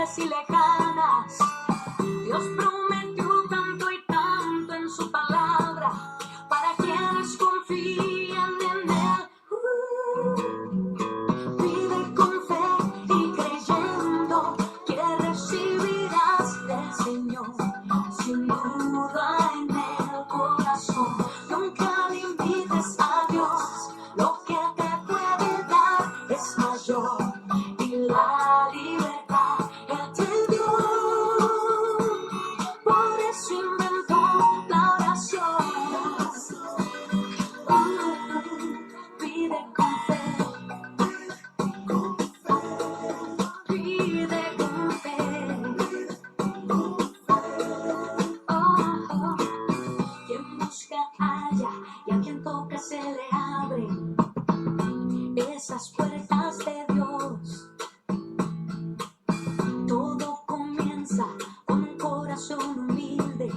distantes y lejanas. Dios prometió tanto y tanto en su palabra para quienes confían en Él. Vive con fe y creyendo que recibirás del Señor, sin duda en el corazón. Nunca limites a Dios, lo que te puede dar es mayor, y la libertad Él te dio. Por eso inventó la oración. Pide con fe. Pide con fe. Quien busca halla, y a quien toca se le abre esas puertas de Dios. Todo comienza con un corazón humilde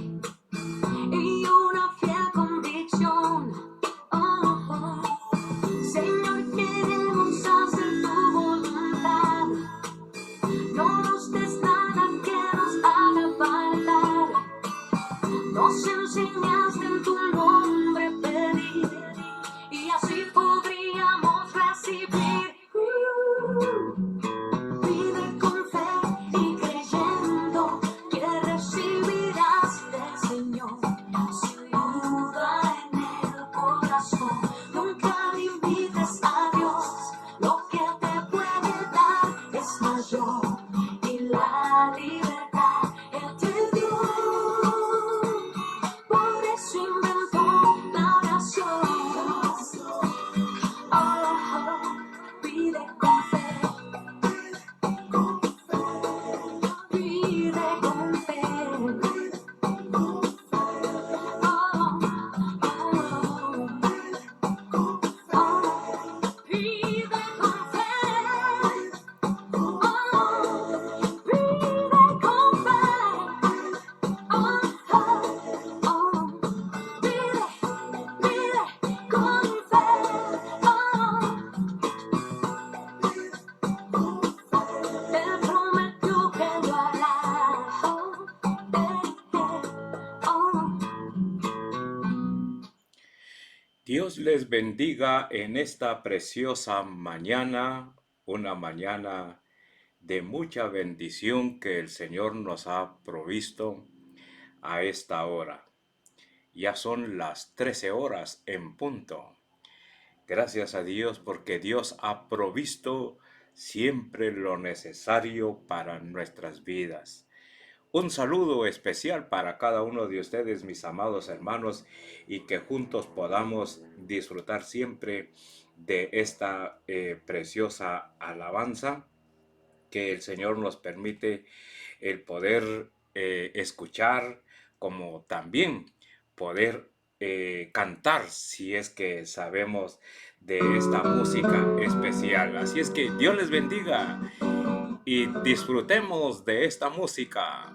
y una fiel convicción. Señor, queremos hacer tu voluntad. No nos des nada que nos haga faltar. Nos enseñaste en tu nombre pedir, y así podríamos recibir. Pide con fe y creyendo que recibirás del Señor, sin duda en el corazón. Nunca limites a Dios, lo que te puede dar es mayor, y la libertad Él te dio. Por eso inventó la oración. Pide con fe. Pide con fe. Pide con fe. Pide con fe. Pide con fe. Él prometió que lo hará. Dios les bendiga en esta preciosa mañana, una mañana de mucha bendición que el Señor nos ha provisto a esta hora. Ya son las 13 horas en punto. Gracias a Dios porque Dios ha provisto siempre lo necesario para nuestras vidas. Un saludo especial para cada uno de ustedes, mis amados hermanos, y que juntos podamos disfrutar siempre de esta preciosa alabanza que el Señor nos permite el poder escuchar, como también poder cantar, si es que sabemos de esta música especial. Así es que Dios les bendiga y disfrutemos de esta música.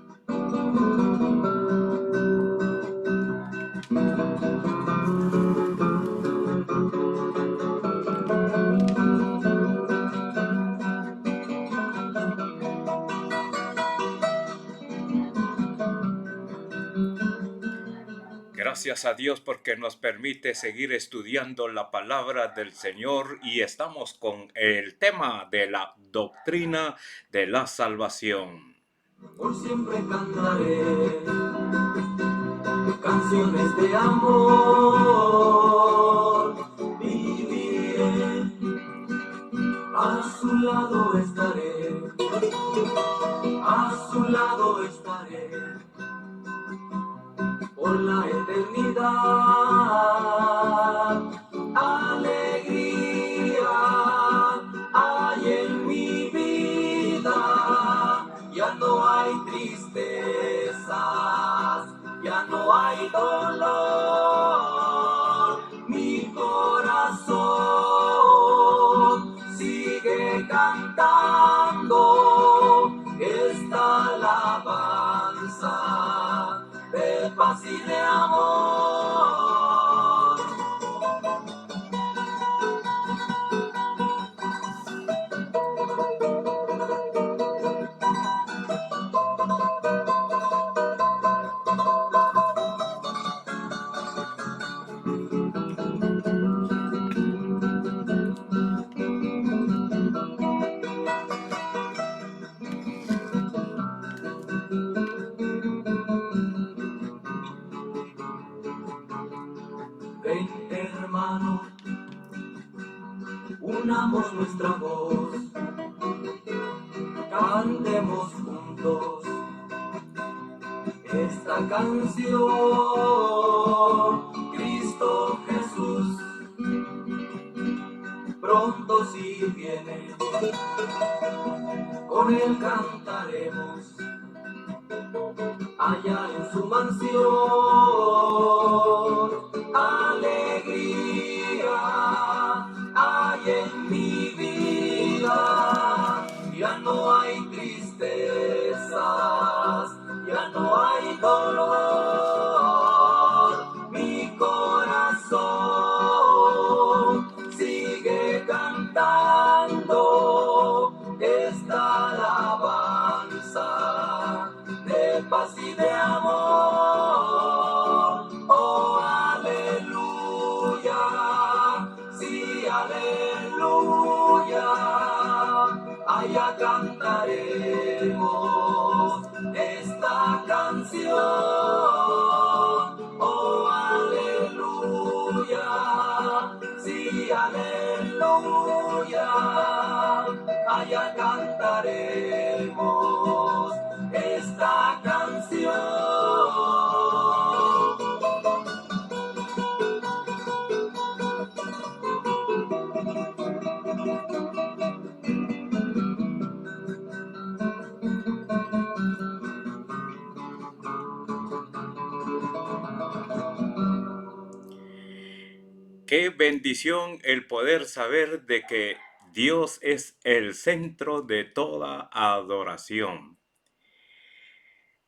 Gracias a Dios porque nos permite seguir estudiando la palabra del Señor y estamos con el tema de la doctrina de la salvación. Por siempre cantaré canciones de amor, viviré, a su lado estaré, a su lado estaré, por la eternidad. Alegría hay en mi vida, ya no hay tristezas, ya no hay dolor. Mi corazón sigue cantando esta alabanza de paz y de amor. unamos nuestra voz, cantemos juntos esta canción. Cristo Jesús pronto si viene, con él cantaremos allá en su mansión. Alegría hay en mi vida, ya no hay tristezas, ya no hay dolor. Mi corazón sigue cantando esta alabanza de paz y de amor. Oh, aleluya, sí, aleluya, allá cantaremos esta canción. Oh, aleluya, sí, aleluya, allá cantaremos esta canción. Qué bendición el poder saber de que Dios es el centro de toda adoración.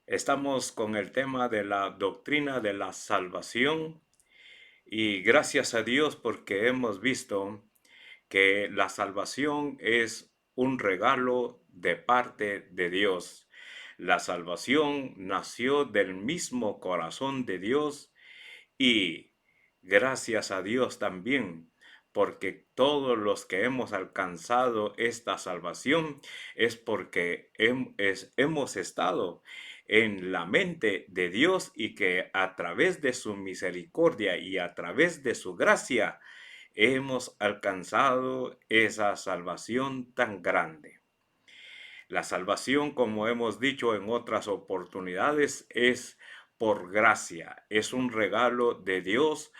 Estamos con el tema de la doctrina de la salvación y gracias a Dios porque hemos visto que la salvación es un regalo de parte de Dios. La salvación nació del mismo corazón de Dios y gracias a Dios también, porque todos los que hemos alcanzado esta salvación es porque hemos estado en la mente de Dios y que a través de su misericordia y a través de su gracia hemos alcanzado esa salvación tan grande. La salvación, como hemos dicho en otras oportunidades, es por gracia, es un regalo de Dios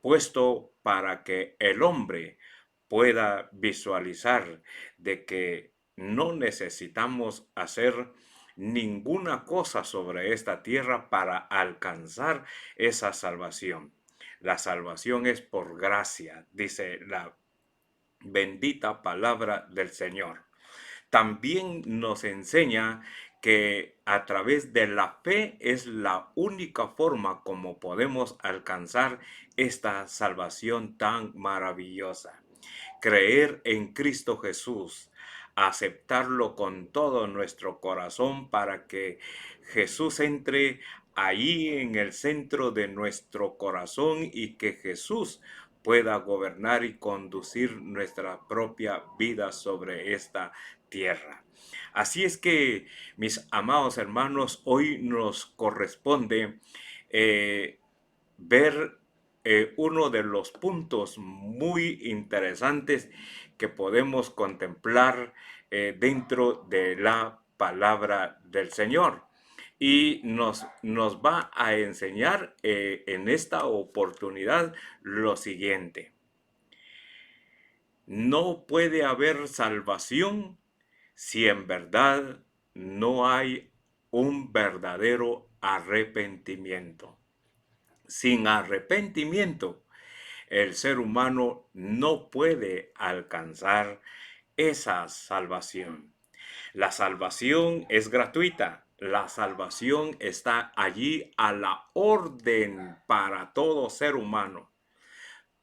puesto para que el hombre pueda visualizar de que no necesitamos hacer ninguna cosa sobre esta tierra para alcanzar esa salvación. La salvación es por gracia, dice la bendita palabra del Señor. También nos enseña que a través de la fe es la única forma como podemos alcanzar esta salvación tan maravillosa. Creer en Cristo Jesús, aceptarlo con todo nuestro corazón para que Jesús entre ahí en el centro de nuestro corazón y que Jesús pueda gobernar y conducir nuestra propia vida sobre esta tierra. Así es que, mis amados hermanos, hoy nos corresponde ver uno de los puntos muy interesantes que podemos contemplar dentro de la palabra del Señor. Y nos va a enseñar en esta oportunidad lo siguiente. No puede haber salvación si en verdad no hay un verdadero arrepentimiento. Sin arrepentimiento, el ser humano no puede alcanzar esa salvación. La salvación es gratuita. La salvación está allí a la orden para todo ser humano.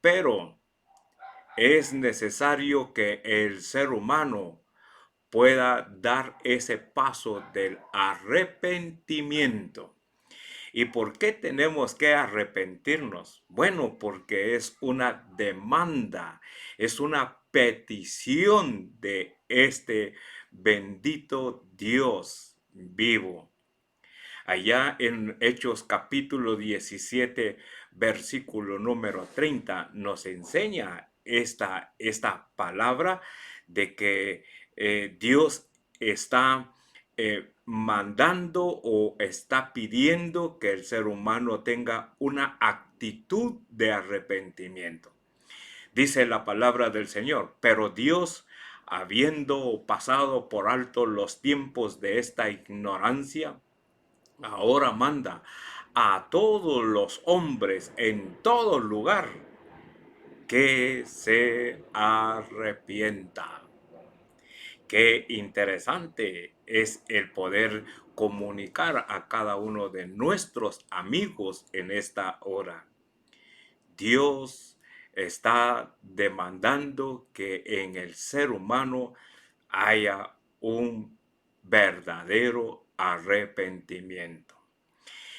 Pero es necesario que el ser humano pueda dar ese paso del arrepentimiento. ¿Y por qué tenemos que arrepentirnos? Bueno, porque es una demanda, es una petición de este bendito Dios vivo. Allá en Hechos capítulo 17, versículo número 30, nos enseña esta palabra de que Dios está mandando o está pidiendo que el ser humano tenga una actitud de arrepentimiento. Dice la palabra del Señor, pero Dios, habiendo pasado por alto los tiempos de esta ignorancia, ahora manda a todos los hombres en todo lugar que se arrepientan. Qué interesante es el poder comunicar a cada uno de nuestros amigos en esta hora. Dios está demandando que en el ser humano haya un verdadero arrepentimiento.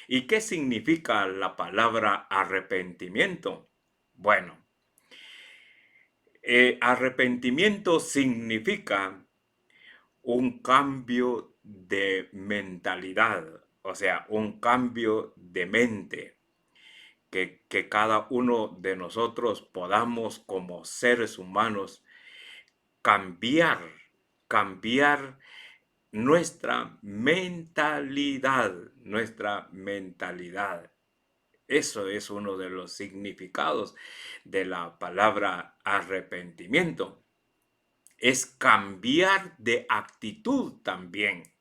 ¿Y qué significa la palabra arrepentimiento? Bueno, arrepentimiento significa un cambio de mentalidad, o sea, un cambio de mente, que cada uno de nosotros podamos como seres humanos cambiar nuestra mentalidad, nuestra mentalidad. Eso es uno de los significados de la palabra arrepentimiento. Es cambiar de actitud también.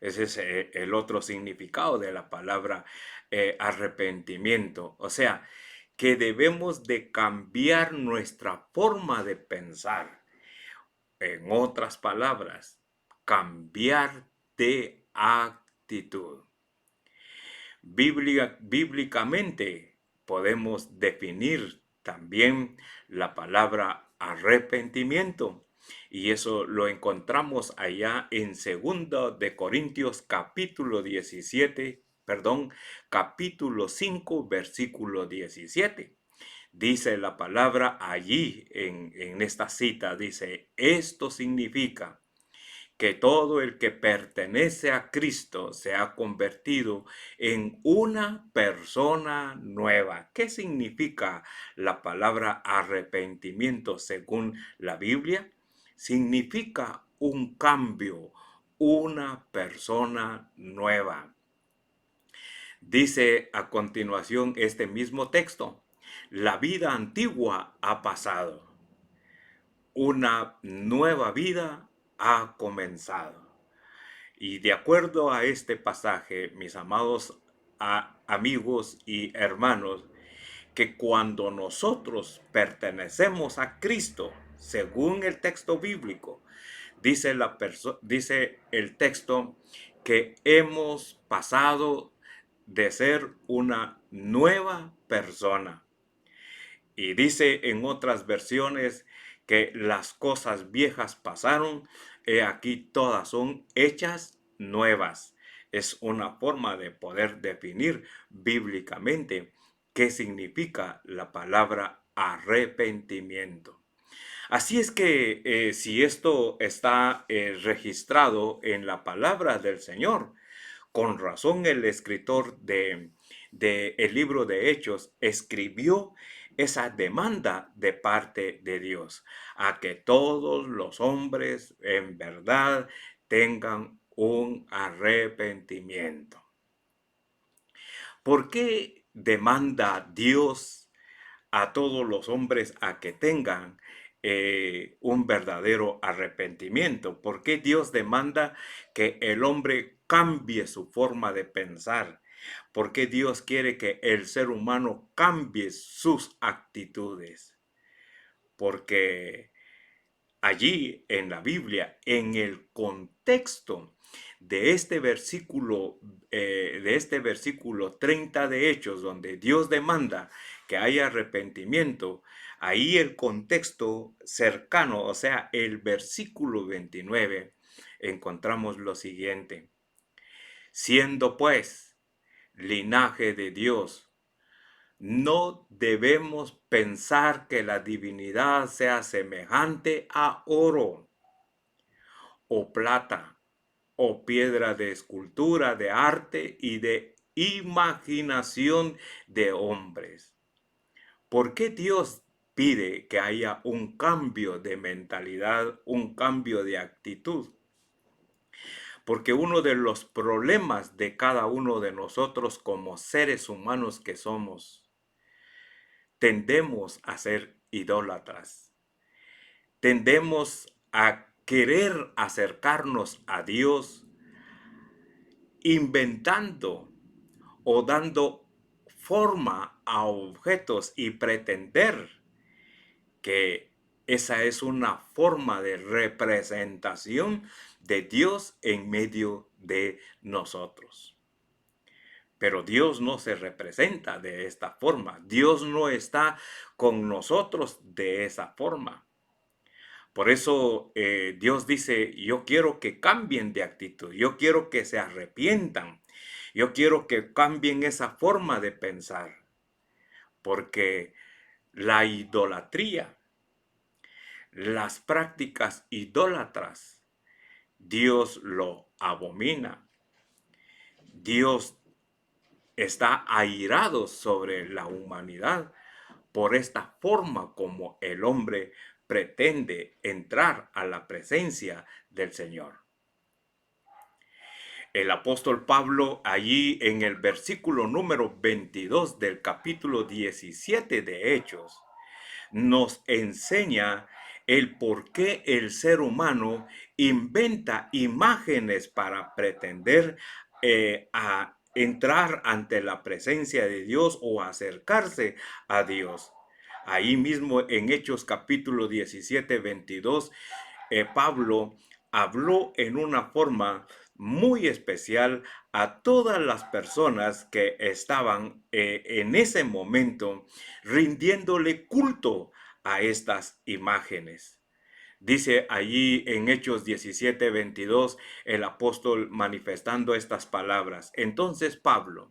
Ese es el otro significado de la palabra arrepentimiento. O sea, que debemos de cambiar nuestra forma de pensar. En otras palabras, cambiar de actitud. Bíblicamente podemos definir también la palabra arrepentimiento, y eso lo encontramos allá en 2 de Corintios capítulo 5, versículo 17. Dice la palabra allí en esta cita, dice, esto significa que todo el que pertenece a Cristo se ha convertido en una persona nueva. ¿Qué significa la palabra arrepentimiento según la Biblia? Significa un cambio, una persona nueva. Dice a continuación este mismo texto, la vida antigua ha pasado, una nueva vida ha comenzado. Y de acuerdo a este pasaje, mis amados amigos y hermanos, que cuando nosotros pertenecemos a Cristo, según el texto bíblico, dice el texto que hemos pasado de ser una nueva persona. Y dice en otras versiones que las cosas viejas pasaron, he aquí todas son hechas nuevas. Es una forma de poder definir bíblicamente qué significa la palabra arrepentimiento. Así es que si esto está registrado en la palabra del Señor, con razón el escritor de el libro de Hechos escribió esa demanda de parte de Dios, a que todos los hombres en verdad tengan un arrepentimiento. ¿Por qué demanda Dios a todos los hombres a que tengan un verdadero arrepentimiento? ¿Por qué Dios demanda que el hombre cambie su forma de pensar? ¿Por qué Dios quiere que el ser humano cambie sus actitudes? Porque allí en la Biblia, en el contexto de este versículo 30 de Hechos, donde Dios demanda que haya arrepentimiento, ahí el contexto cercano, o sea, el versículo 29, encontramos lo siguiente. Siendo pues linaje de Dios, no debemos pensar que la divinidad sea semejante a oro o plata o piedra de escultura, de arte y de imaginación de hombres. ¿Por qué Dios pide que haya un cambio de mentalidad, un cambio de actitud. Porque uno de los problemas de cada uno de nosotros como seres humanos que somos, tendemos a ser idólatras. Tendemos a querer acercarnos a Dios inventando o dando forma a objetos y pretender que esa es una forma de representación de Dios en medio de nosotros. Pero Dios no se representa de esta forma. Dios no está con nosotros de esa forma. Por eso Dios dice, yo quiero que cambien de actitud, yo quiero que se arrepientan, yo quiero que cambien esa forma de pensar, porque la idolatría, las prácticas idólatras, Dios lo abomina. Dios está airado sobre la humanidad por esta forma como el hombre pretende entrar a la presencia del Señor. El apóstol Pablo allí en el versículo número 22 del capítulo 17 de Hechos nos enseña el por qué el ser humano inventa imágenes para pretender a entrar ante la presencia de Dios o acercarse a Dios. Ahí mismo en Hechos capítulo 17, 22, Pablo habló en una forma muy especial a todas las personas que estaban en ese momento rindiéndole culto a estas imágenes. Dice allí en Hechos 17, 22, el apóstol manifestando estas palabras. Entonces Pablo,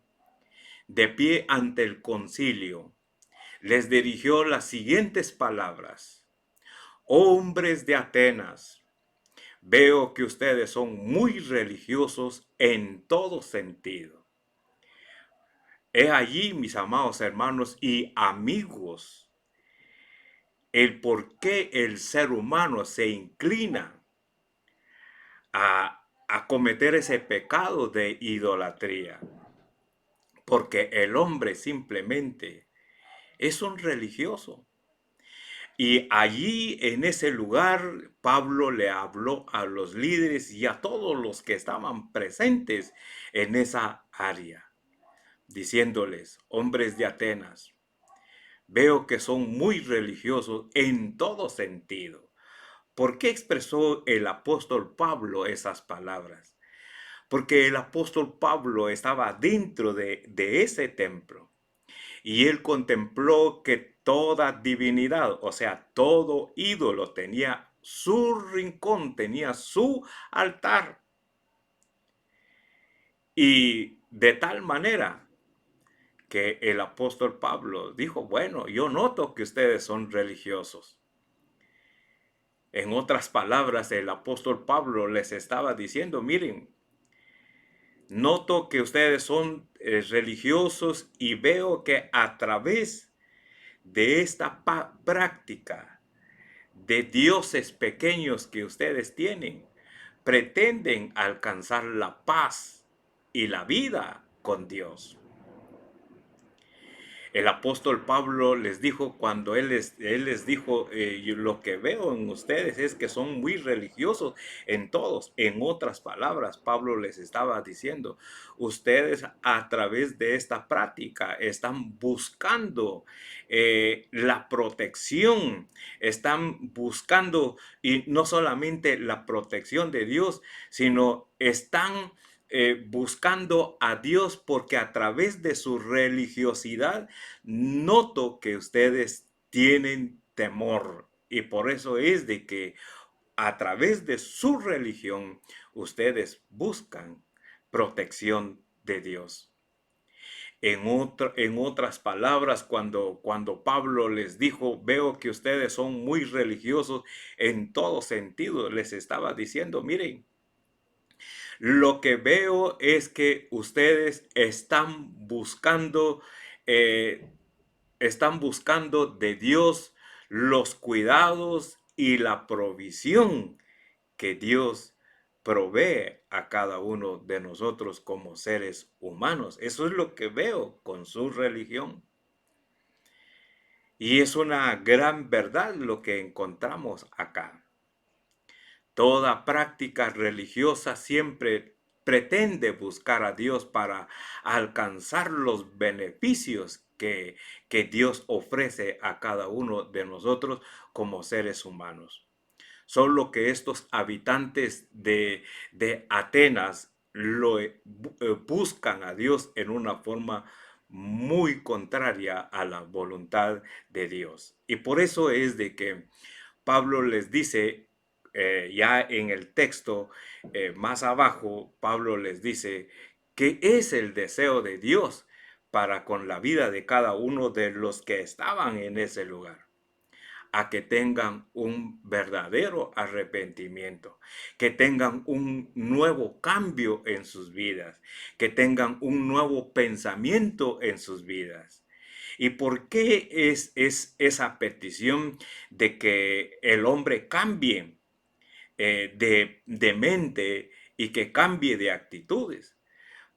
de pie ante el concilio, les dirigió las siguientes palabras. Hombres de Atenas, veo que ustedes son muy religiosos en todo sentido. He allí, mis amados hermanos y amigos, el por qué el ser humano se inclina a cometer ese pecado de idolatría. Porque el hombre simplemente es un religioso. Y allí en ese lugar Pablo le habló a los líderes y a todos los que estaban presentes en esa área, diciéndoles, hombres de Atenas, veo que son muy religiosos en todo sentido. ¿Por qué expresó el apóstol Pablo esas palabras? Porque el apóstol Pablo estaba dentro de ese templo. Y él contempló que toda divinidad, o sea, todo ídolo tenía su rincón, tenía su altar. Y de tal manera que el apóstol Pablo dijo, bueno, yo noto que ustedes son religiosos. En otras palabras, el apóstol Pablo les estaba diciendo, miren, noto que ustedes son religiosos y veo que a través de esta práctica de dioses pequeños que ustedes tienen, pretenden alcanzar la paz y la vida con Dios. El apóstol Pablo les dijo cuando él les dijo, lo que veo en ustedes es que son muy religiosos en todos. En otras palabras, Pablo les estaba diciendo, ustedes a través de esta práctica están buscando la protección, están buscando y no solamente la protección de Dios, sino están buscando a Dios porque a través de su religiosidad noto que ustedes tienen temor y por eso es de que a través de su religión ustedes buscan protección de Dios. En otras palabras, cuando Pablo les dijo, veo que ustedes son muy religiosos en todo sentido, les estaba diciendo, miren, lo que veo es que ustedes están buscando de Dios los cuidados y la provisión que Dios provee a cada uno de nosotros como seres humanos. Eso es lo que veo con su religión. Y es una gran verdad lo que encontramos acá. Toda práctica religiosa siempre pretende buscar a Dios para alcanzar los beneficios que Dios ofrece a cada uno de nosotros como seres humanos. Solo que estos habitantes de Atenas buscan a Dios en una forma muy contraria a la voluntad de Dios. Y por eso es de que Pablo les dice, ya en el texto más abajo, Pablo les dice que es el deseo de Dios para con la vida de cada uno de los que estaban en ese lugar, a que tengan un verdadero arrepentimiento, que tengan un nuevo cambio en sus vidas, que tengan un nuevo pensamiento en sus vidas. ¿Y por qué es esa petición de que el hombre cambie de mente y que cambie de actitudes?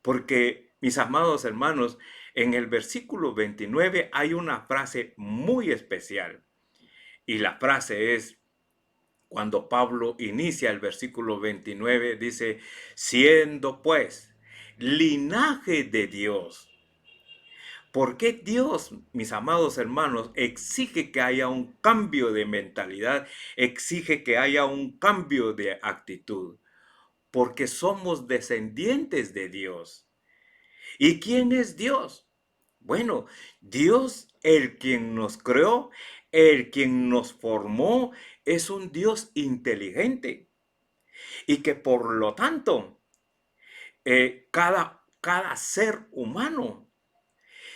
Porque, mis amados hermanos, en el versículo 29 hay una frase muy especial. Y la frase es, cuando Pablo inicia el versículo 29, dice, siendo pues linaje de Dios. ¿Por qué Dios, mis amados hermanos, exige que haya un cambio de mentalidad, exige que haya un cambio de actitud? Porque somos descendientes de Dios. ¿Y quién es Dios? Bueno, Dios, el quien nos creó, el quien nos formó, es un Dios inteligente y que por lo tanto cada ser humano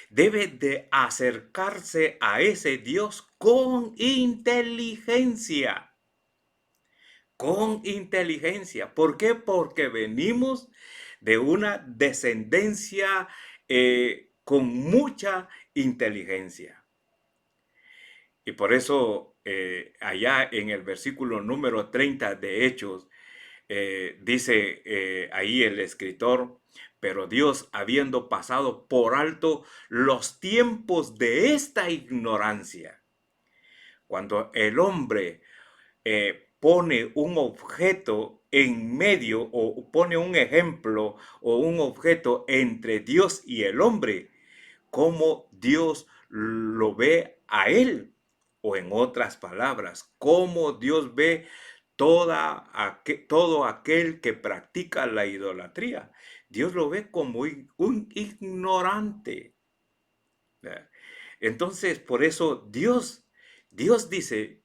debe de acercarse a ese Dios con inteligencia. Con inteligencia. ¿Por qué? Porque venimos de una descendencia con mucha inteligencia. Y por eso allá en el versículo número 30 de Hechos, dice ahí el escritor, pero Dios, habiendo pasado por alto los tiempos de esta ignorancia, cuando el hombre pone un objeto en medio o pone un ejemplo o un objeto entre Dios y el hombre, cómo Dios lo ve a él, o en otras palabras, cómo Dios ve todo aquel que practica la idolatría. Dios lo ve como un ignorante. Entonces, por eso Dios dice,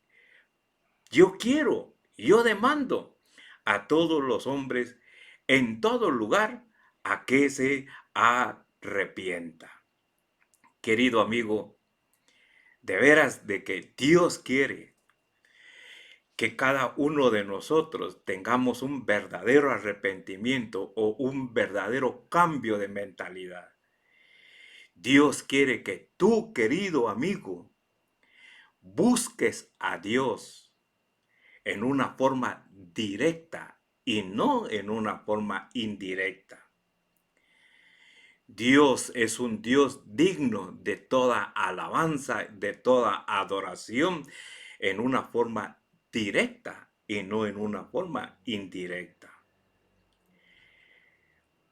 yo demando a todos los hombres en todo lugar a que se arrepienta. Querido amigo, de veras de que Dios quiere que cada uno de nosotros tengamos un verdadero arrepentimiento o un verdadero cambio de mentalidad. Dios quiere que tú, querido amigo, busques a Dios en una forma directa y no en una forma indirecta. Dios es un Dios digno de toda alabanza, de toda adoración, en una forma directa y no en una forma indirecta.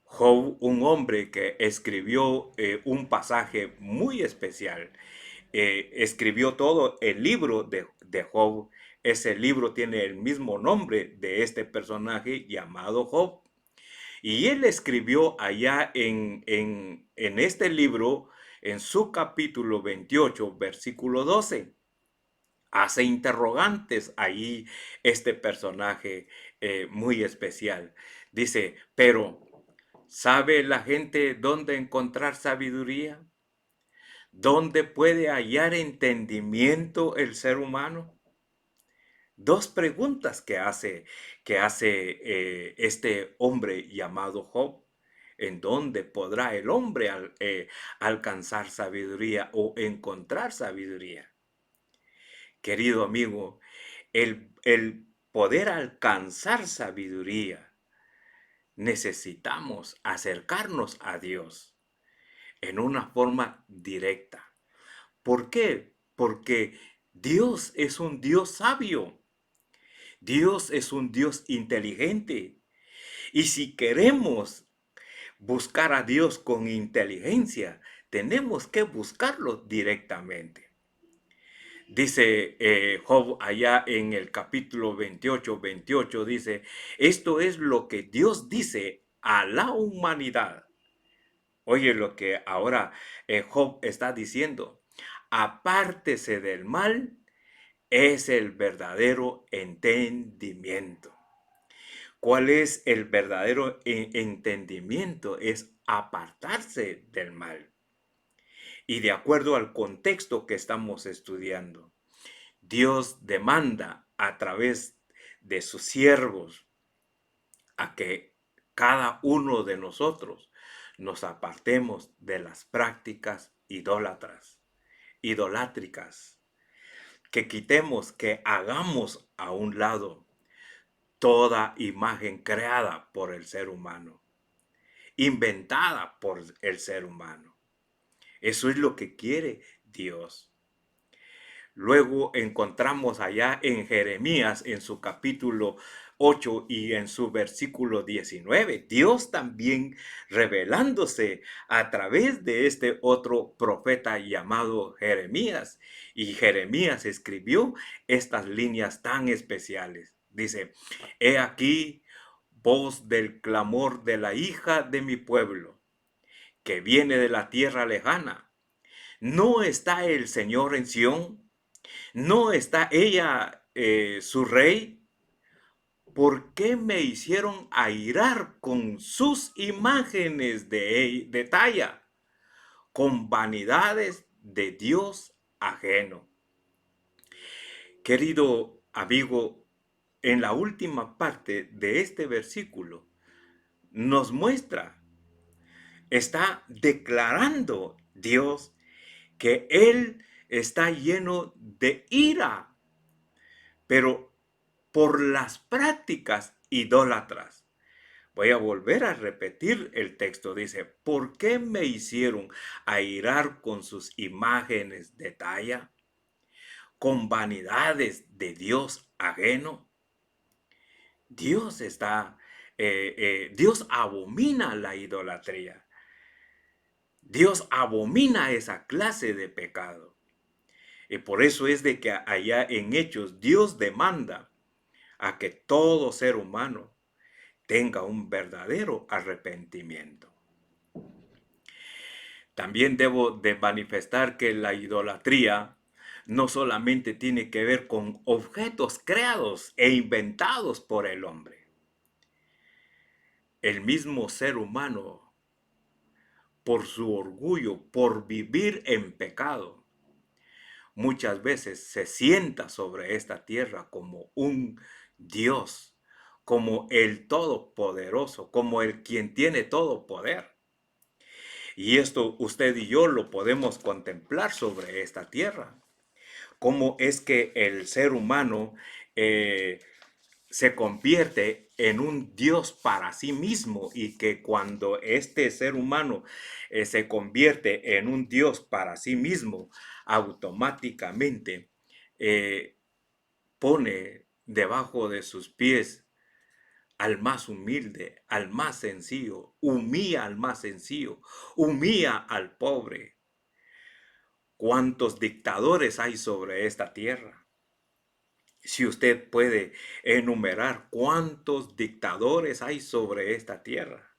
Job, un hombre que escribió un pasaje muy especial, escribió todo el libro de Job. Ese libro tiene el mismo nombre de este personaje llamado Job. Y él escribió allá en este libro, en su capítulo 28, versículo 12. Hace interrogantes ahí este personaje muy especial. Dice, pero ¿sabe la gente dónde encontrar sabiduría? ¿Dónde puede hallar entendimiento el ser humano? Dos preguntas que hace este hombre llamado Job. ¿En dónde podrá el hombre alcanzar sabiduría o encontrar sabiduría? querido amigo, el poder alcanzar sabiduría, necesitamos acercarnos a Dios en una forma directa. ¿Por qué? Porque Dios es un Dios sabio. Dios es un Dios inteligente. Y si queremos buscar a Dios con inteligencia, tenemos que buscarlo directamente. Dice Job allá en el capítulo 28, dice, esto es lo que Dios dice a la humanidad. Oye lo que ahora Job está diciendo. Apártese del mal, es el verdadero entendimiento. ¿Cuál es el verdadero entendimiento? Es apartarse del mal. Y de acuerdo al contexto que estamos estudiando, Dios demanda a través de sus siervos a que cada uno de nosotros nos apartemos de las prácticas idolátricas, que quitemos, que hagamos a un lado toda imagen creada por el ser humano, inventada por el ser humano. Eso es lo que quiere Dios. Luego encontramos allá en Jeremías, en su capítulo 8 y en su versículo 19, Dios también revelándose a través de este otro profeta llamado Jeremías. Y Jeremías escribió estas líneas tan especiales. Dice, he aquí voz del clamor de la hija de mi pueblo, que viene de la tierra lejana. ¿No está el Señor en Sión? ¿No está ella su rey? ¿Por qué me hicieron airar con sus imágenes de talla, con vanidades de Dios ajeno? Querido amigo, en la última parte de este versículo nos muestra, está declarando Dios que Él está lleno de ira, pero por las prácticas idólatras. Voy a volver a repetir el texto. Dice, ¿por qué me hicieron airar con sus imágenes de talla, con vanidades de Dios ajeno? Dios Dios abomina la idolatría. Dios abomina esa clase de pecado. Y por eso es de que allá en Hechos Dios demanda a que todo ser humano tenga un verdadero arrepentimiento. También debo de manifestar que la idolatría no solamente tiene que ver con objetos creados e inventados por el hombre. El mismo ser humano, por su orgullo, por vivir en pecado, muchas veces se sienta sobre esta tierra como un Dios, como el Todopoderoso, como el quien tiene todo poder. Y esto usted y yo lo podemos contemplar sobre esta tierra. Cómo es que el ser humano se convierte en un Dios para sí mismo, y que cuando este ser humano se convierte en un Dios para sí mismo, automáticamente pone debajo de sus pies al más humilde, al más sencillo, humilla al más sencillo, humilla al pobre. ¿Cuántos dictadores hay sobre esta tierra? Si usted puede enumerar cuántos dictadores hay sobre esta tierra.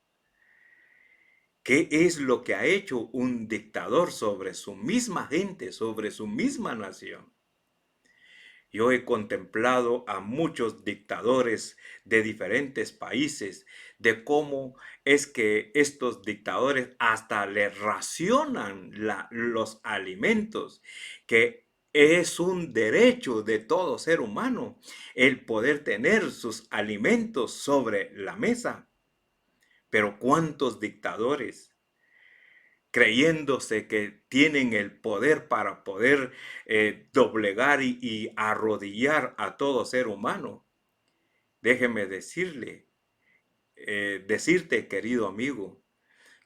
¿Qué es lo que ha hecho un dictador sobre su misma gente, sobre su misma nación? Yo he contemplado a muchos dictadores de diferentes países, de cómo es que estos dictadores hasta le racionan los alimentos, que es un derecho de todo ser humano el poder tener sus alimentos sobre la mesa. Pero ¿cuántos dictadores creyéndose que tienen el poder para poder doblegar y arrodillar a todo ser humano. Déjeme decirte, querido amigo,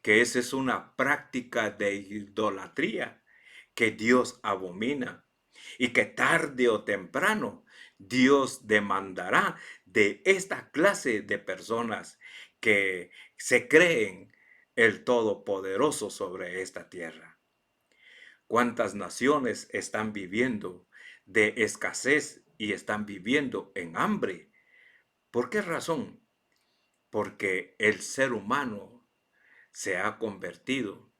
que esa es una práctica de idolatría que Dios abomina y que tarde o temprano Dios demandará de esta clase de personas que se creen el Todopoderoso sobre esta tierra. ¿Cuántas naciones están viviendo de escasez y están viviendo en hambre? ¿Por qué razón? Porque el ser humano se ha convertido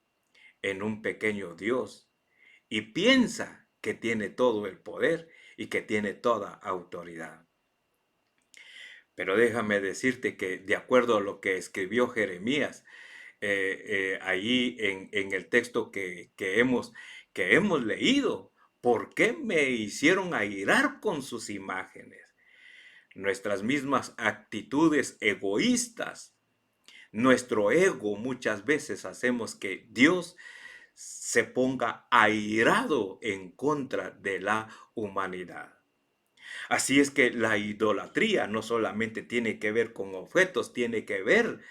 en un pequeño Dios y piensa que tiene todo el poder y que tiene toda autoridad. Pero déjame decirte que de acuerdo a lo que escribió Jeremías, allí en el texto que hemos leído, ¿por qué me hicieron airar con sus imágenes? Nuestras mismas actitudes egoístas, nuestro ego muchas veces hacemos que Dios se ponga airado en contra de la humanidad. Así es que la idolatría no solamente tiene que ver con objetos, tiene que ver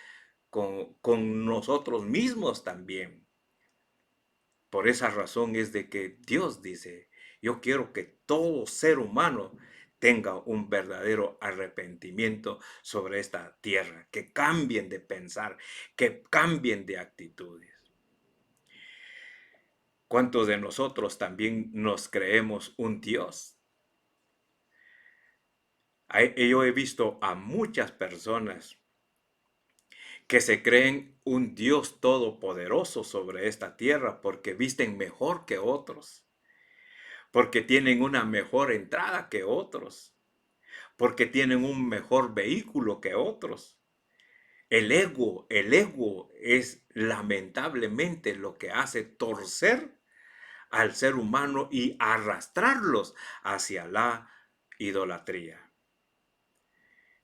con nosotros mismos también. Por esa razón es de que Dios dice, yo quiero que todo ser humano tenga un verdadero arrepentimiento sobre esta tierra, que cambien de pensar, que cambien de actitudes. ¿Cuántos de nosotros también nos creemos un Dios? Yo he visto a muchas personas que se creen un Dios todopoderoso sobre esta tierra porque visten mejor que otros, porque tienen una mejor entrada que otros, porque tienen un mejor vehículo que otros. El ego es lamentablemente lo que hace torcer al ser humano y arrastrarlos hacia la idolatría.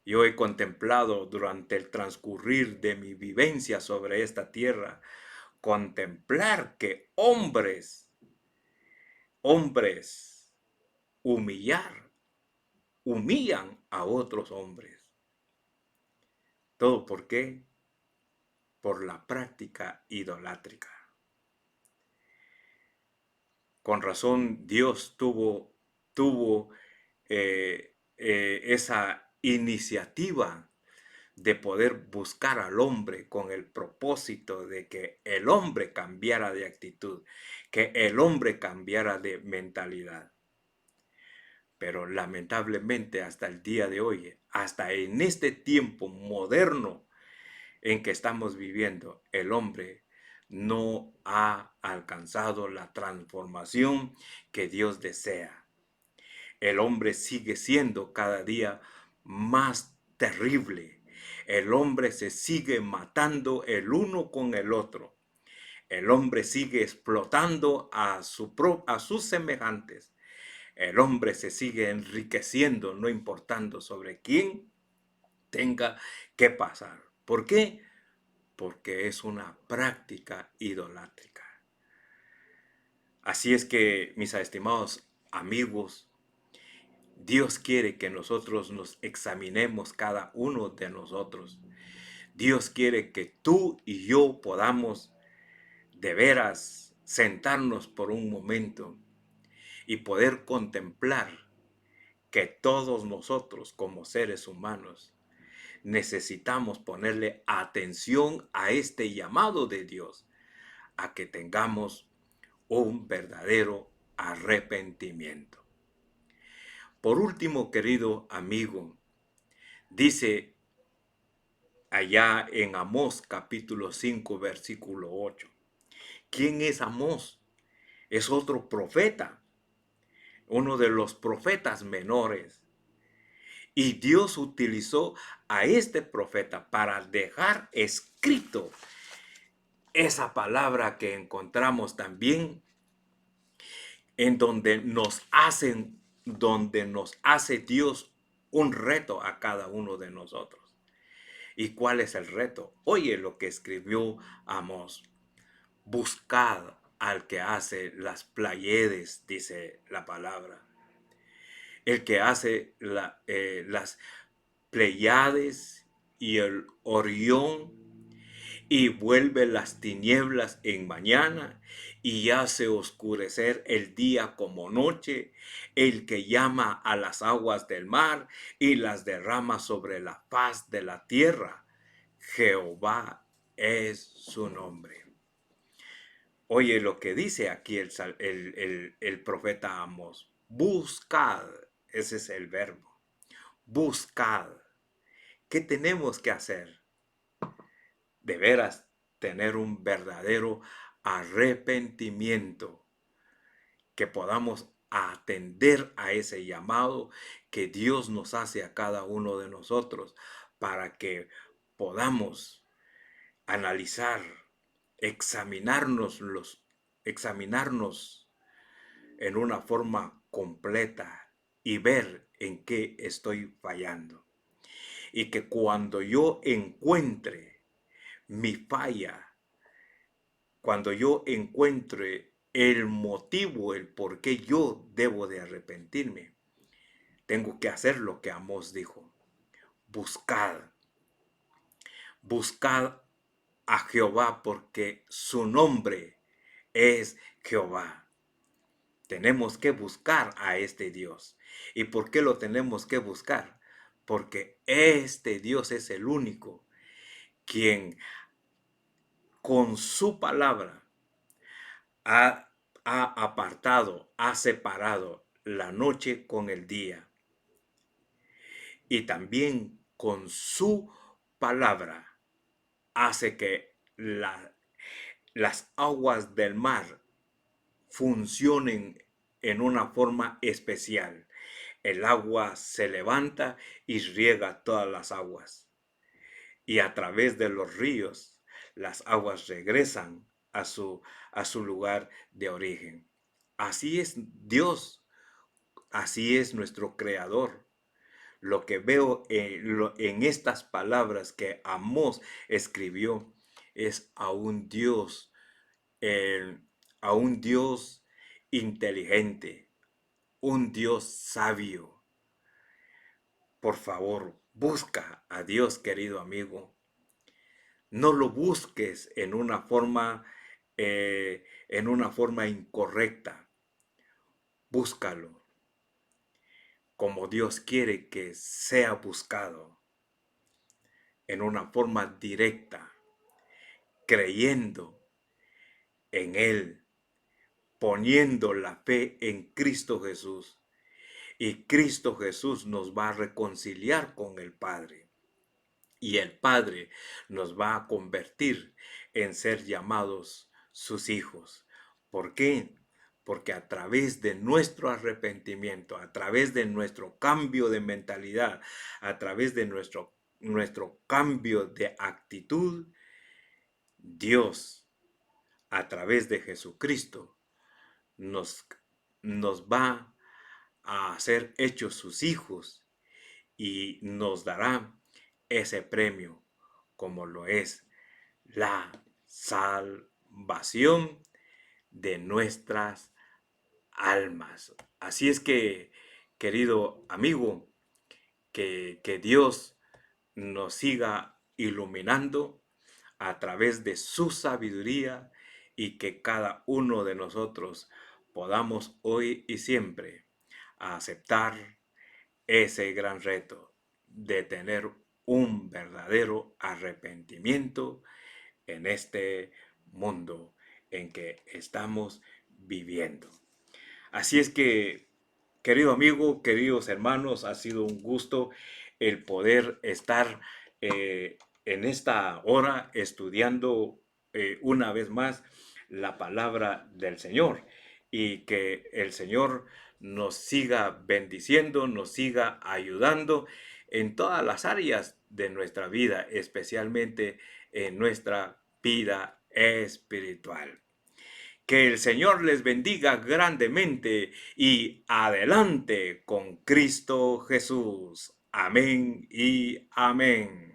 Yo he contemplado durante el transcurrir de mi vivencia sobre esta tierra, contemplar que hombres humillan a otros hombres. ¿Todo por qué? Por la práctica idolátrica. Con razón Dios tuvo esa iniciativa de poder buscar al hombre con el propósito de que el hombre cambiara de actitud, que el hombre cambiara de mentalidad. Pero lamentablemente hasta el día de hoy, hasta en este tiempo moderno en que estamos viviendo, el hombre no ha alcanzado la transformación que Dios desea. El hombre sigue siendo cada día más terrible. El hombre se sigue matando el uno con el otro. El hombre sigue explotando a sus semejantes. El hombre se sigue enriqueciendo, no importando sobre quién tenga que pasar. ¿Por qué? Porque es una práctica idolátrica. Así es que, mis estimados amigos, Dios quiere que nosotros nos examinemos cada uno de nosotros. Dios quiere que tú y yo podamos de veras sentarnos por un momento y poder contemplar que todos nosotros como seres humanos necesitamos ponerle atención a este llamado de Dios, a que tengamos un verdadero arrepentimiento. Por último, querido amigo, dice allá en Amós capítulo 5, versículo 8. ¿Quién es Amós? Es otro profeta, uno de los profetas menores. Y Dios utilizó a este profeta para dejar escrito esa palabra que encontramos también en donde nos hace Dios un reto a cada uno de nosotros. ¿Y cuál es el reto? Oye lo que escribió Amós. Buscad al que hace las Pleiades, dice la palabra. El que hace las Pleiades y el Orión, y vuelve las tinieblas en mañana y hace oscurecer el día como noche, el que llama a las aguas del mar y las derrama sobre la faz de la tierra. Jehová es su nombre. Oye lo que dice aquí el profeta Amós. Buscad, ese es el verbo. Buscad. ¿Qué tenemos que hacer? De veras, tener un verdadero arrepentimiento, que podamos atender a ese llamado que Dios nos hace a cada uno de nosotros, para que podamos analizar, examinarnos en una forma completa y ver en qué estoy fallando. Y que cuando yo encuentre mi falla, cuando yo encuentre el motivo, el por qué yo debo de arrepentirme, tengo que hacer lo que Amós dijo. Buscad, buscad a Jehová, porque su nombre es Jehová. Tenemos que buscar a este Dios. ¿Y por qué lo tenemos que buscar? Porque este Dios es el único quien con su palabra ha apartado, ha separado la noche con el día. Y también con su palabra hace que las aguas del mar funcionen en una forma especial. El agua se levanta y riega todas las aguas. Y a través de los ríos, las aguas regresan a su lugar de origen. Así es Dios, así es nuestro Creador. Lo que veo en estas palabras que Amós escribió es a un Dios inteligente, un Dios sabio. Por favor, busca a Dios, querido amigo. No lo busques en una forma incorrecta. Búscalo como Dios quiere que sea buscado, en una forma directa, creyendo en Él, poniendo la fe en Cristo Jesús. Y Cristo Jesús nos va a reconciliar con el Padre. Y el Padre nos va a convertir en ser llamados sus hijos. ¿Por qué? Porque a través de nuestro arrepentimiento, a través de nuestro cambio de mentalidad, a través de nuestro cambio de actitud, Dios, a través de Jesucristo, nos va a ser hechos sus hijos y nos dará ese premio, como lo es la salvación de nuestras almas. Así es que, querido amigo, que Dios nos siga iluminando a través de su sabiduría, y que cada uno de nosotros podamos hoy y siempre aceptar ese gran reto de tener un verdadero arrepentimiento en este mundo en que estamos viviendo. Así es que, querido amigo, queridos hermanos, ha sido un gusto el poder estar en esta hora estudiando una vez más la palabra del Señor, y que el Señor nos siga bendiciendo, nos siga ayudando en todas las áreas de nuestra vida, especialmente en nuestra vida espiritual. Que el Señor les bendiga grandemente y adelante con Cristo Jesús. Amén y amén.